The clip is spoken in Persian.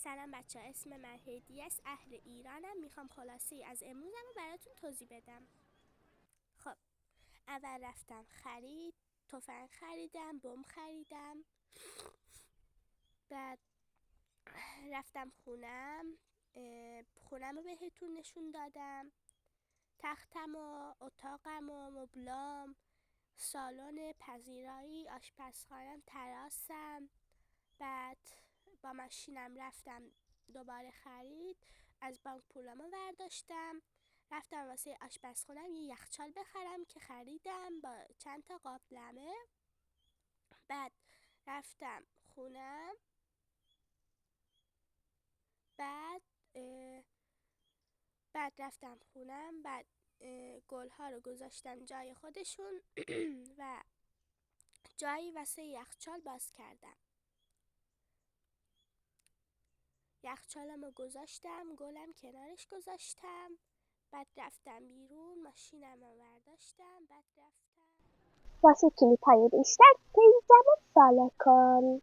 سلام بچه ها، اسم من هدیه است، اهل ایرانم. میخوام خلاصه از امروزم رو براتون توضیح بدم. خب، اول رفتم خرید، تفنگ خریدم، بم خریدم. بعد رفتم خونم رو بهتون نشون دادم. تختم و اتاقم و مبلام، سالن پذیرایی، آشپزخانم، تراسم. بعد با ماشینم رفتم دوباره خرید، از بانک پولامو برداشتم، رفتم واسه آشپزخونم یه یخچال بخرم که خریدم با چند تا قابلمه. بعد رفتم خونم. بعد اه، بعد رفتم خونم. بعد گلها رو گذاشتم جای خودشون و جایی واسه یخچال باز کردم. یخچالم رو گذاشتم، گلم کنارش گذاشتم. بعد رفتم بیرون، ماشینم رو برداشتم. بعد رفتم واسه کلیپ‌های بیشتر پیجمو فالو کن.